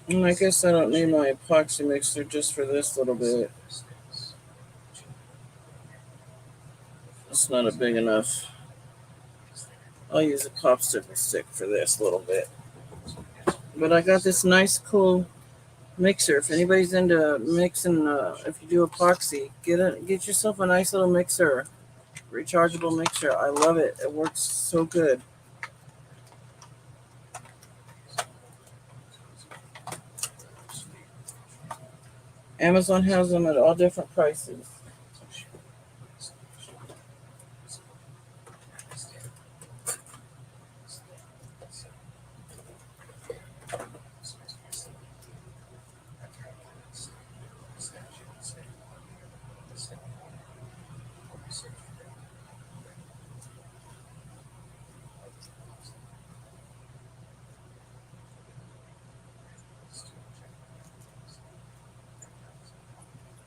And I guess I don't need my epoxy mixer just for this little bit. It's not a big enough. I'll use a popsicle stick for this little bit. But I got this nice, cool mixer. If anybody's into mixing, if you do epoxy, get yourself a nice little mixer, rechargeable mixer. I love it. It works so good. Amazon has them at all different prices.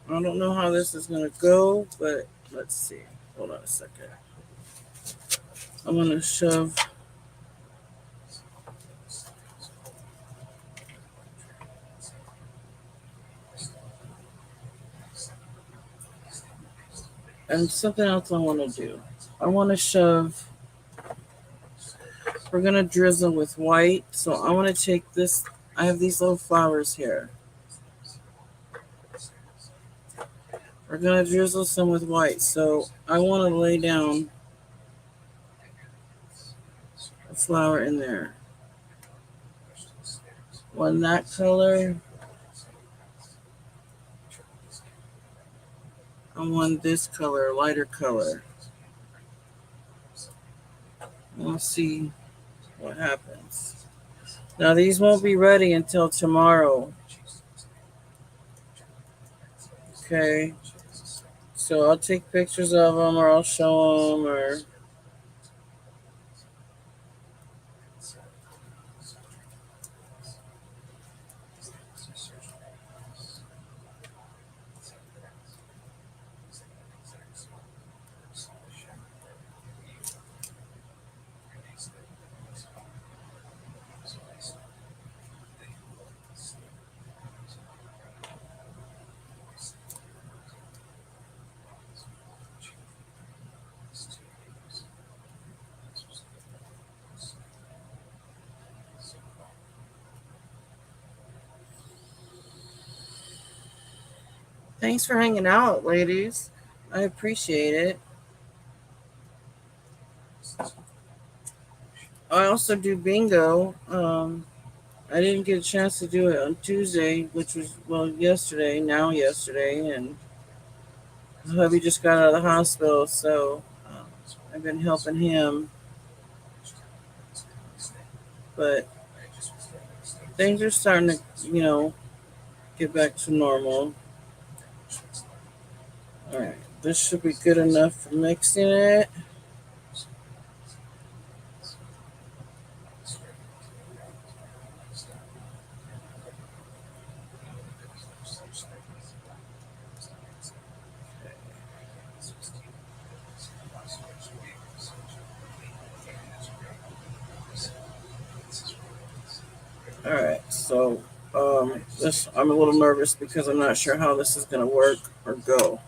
I don't know how this is going to go, but let's see. Hold on a second. I'm going to shove and something else I want to do. I want to shove, we're going to drizzle with white. So I want to take this, I have these little flowers here. We're going to drizzle some with white. So I want to lay down a flower in there. One that color. I want this color, lighter color. We'll see what happens. Now these won't be ready until tomorrow. Okay. So I'll take pictures of them or I'll show them or... Thanks for hanging out, ladies. I appreciate it. I also do bingo. I didn't get a chance to do it on Tuesday, which was, well, yesterday, and hubby just got out of the hospital, so I've been helping him. But things are starting to, get back to normal. All right, this should be good enough for mixing it. All right, so this I'm a little nervous because I'm not sure how this is going to work or go.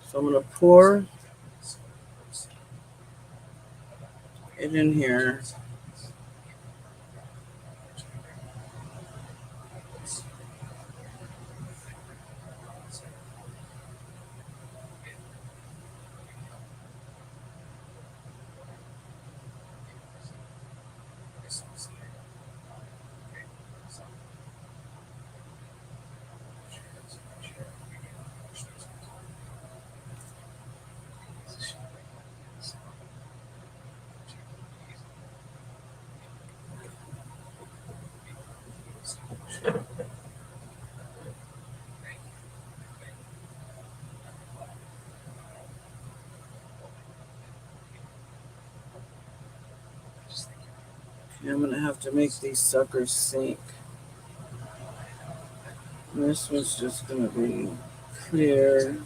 So I'm going to pour it in here. Okay, I'm going to have to make these suckers sink. And this one's just going to be clear.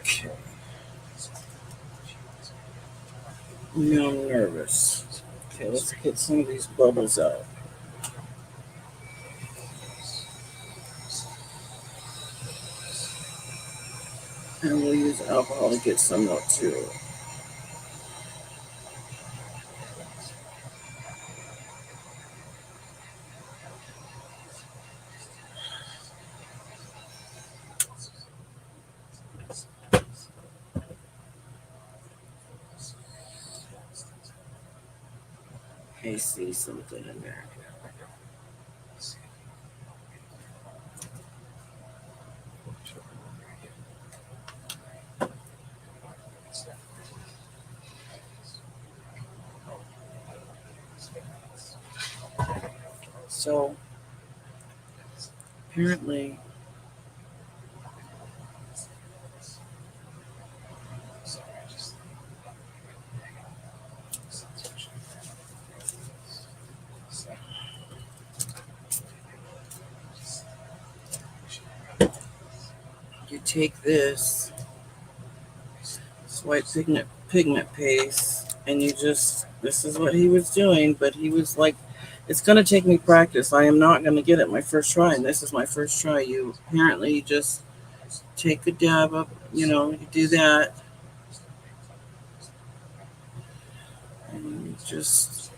Okay. Now I'm nervous. Okay, let's get some of these bubbles out. And we'll use alcohol to get some out too. I see something in there. So apparently you take this white pigment paste, and you just, this is what he was doing, but he was like, it's going to take me practice. I am not going to get it my first try, and this is my first try. You apparently just take a dab up, you do that, and you just,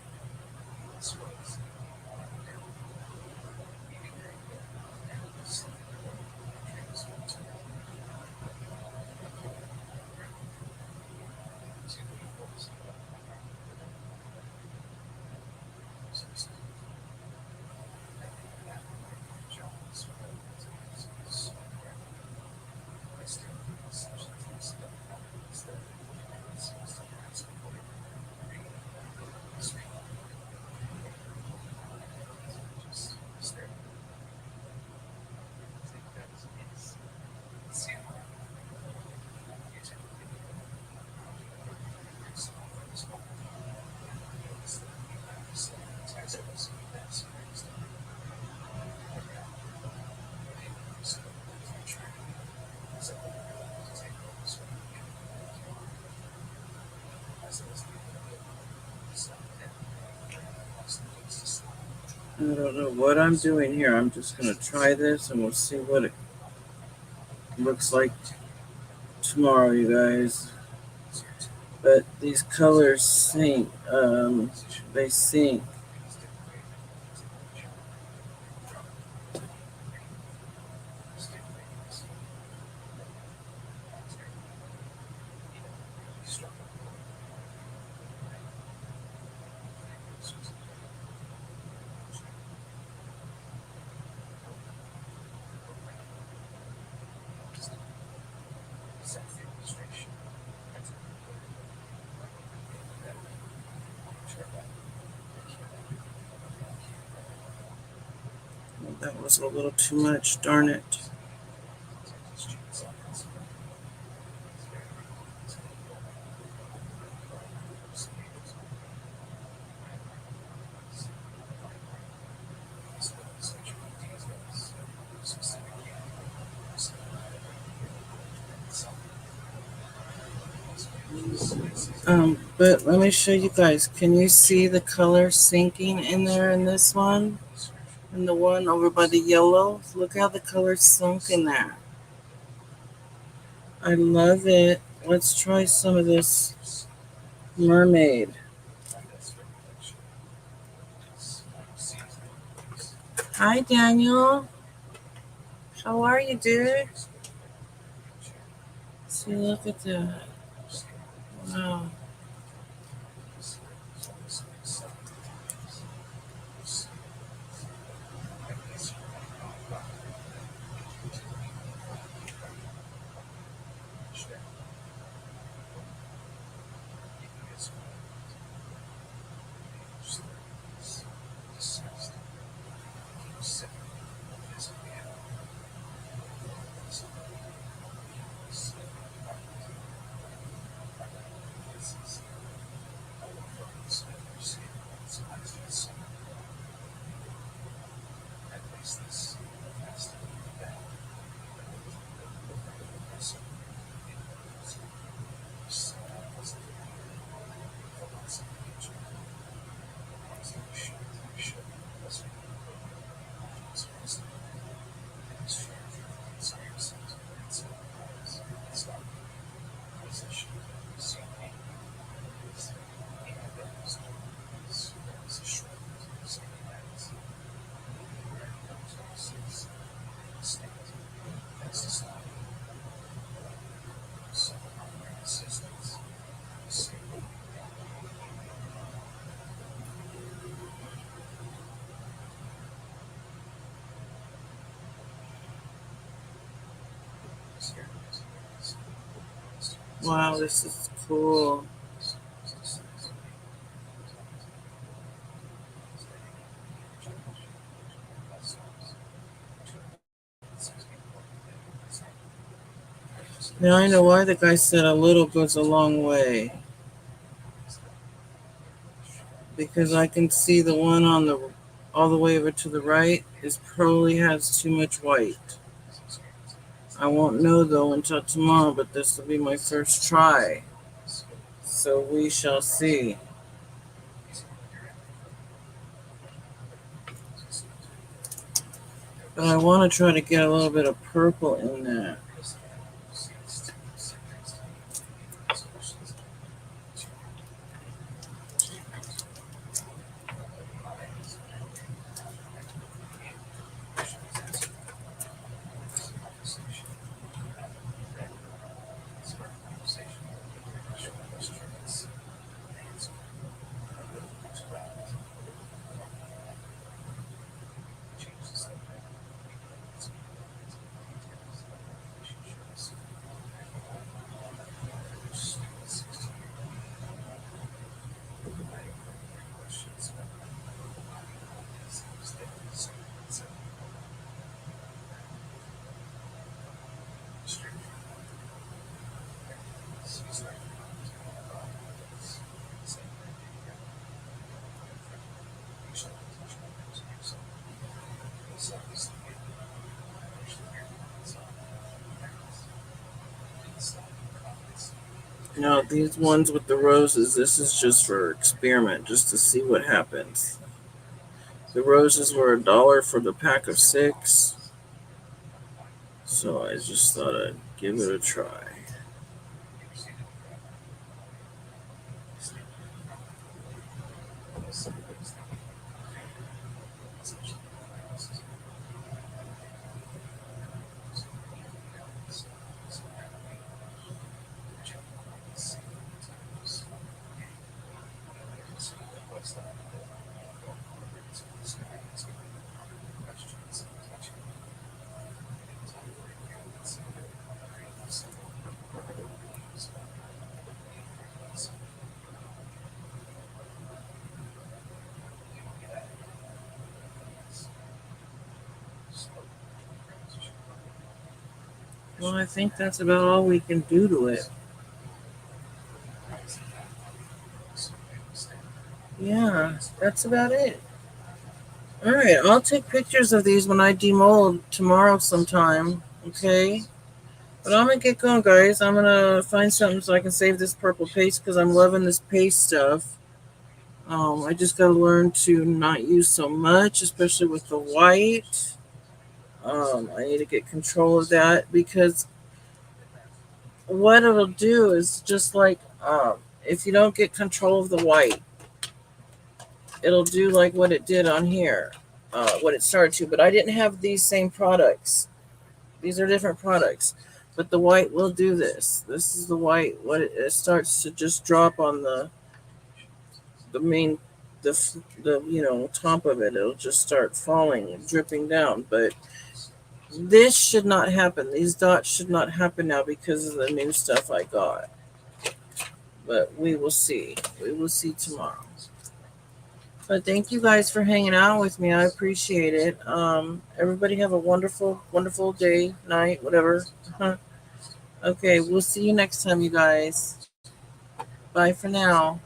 I don't know what I'm doing here. I'm just going to try this and we'll see what it looks like tomorrow, you guys. But these colors sink. They sink. That was a little too much, darn it. But let me show you guys. Can you see the color sinking in there in this one? And the one over by the yellow? Look how the color sunk in there. I love it. Let's try some of this mermaid. Hi, Daniel. How are you, dude? See, look at that. Wow. Wow, this is cool. Now I know why the guy said a little goes a long way. Because I can see the one on the all the way over to the right is probably has too much white. I won't know though until tomorrow, but this will be my first try. So we shall see. But I want to try to get a little bit of purple in there. Now these ones with the roses, this is just for experiment, just to see what happens. The roses were $1 for the pack of 6. So I just thought I'd give it a try. Well, I think that's about all we can do to it. Yeah, that's about it. All right, I'll take pictures of these when I demold tomorrow sometime. Okay, but I'm gonna get going, guys. I'm gonna find something so I can save this purple paste because I'm loving this paste stuff. I just gotta learn to not use so much, especially with the white. I need to get control of that because what it'll do is just like if you don't get control of the white, it'll do like what it did on here, what it started to. But I didn't have these same products. These are different products. But the white will do this. This is the white. What it starts to just drop on the main the top of it. It'll just start falling and dripping down. But this should not happen. These dots should not happen now because of the new stuff I got. But we will see. We will see tomorrow. But thank you guys for hanging out with me. I appreciate it. Everybody have a wonderful, wonderful day, night, whatever. Okay, we'll see you next time, you guys. Bye for now.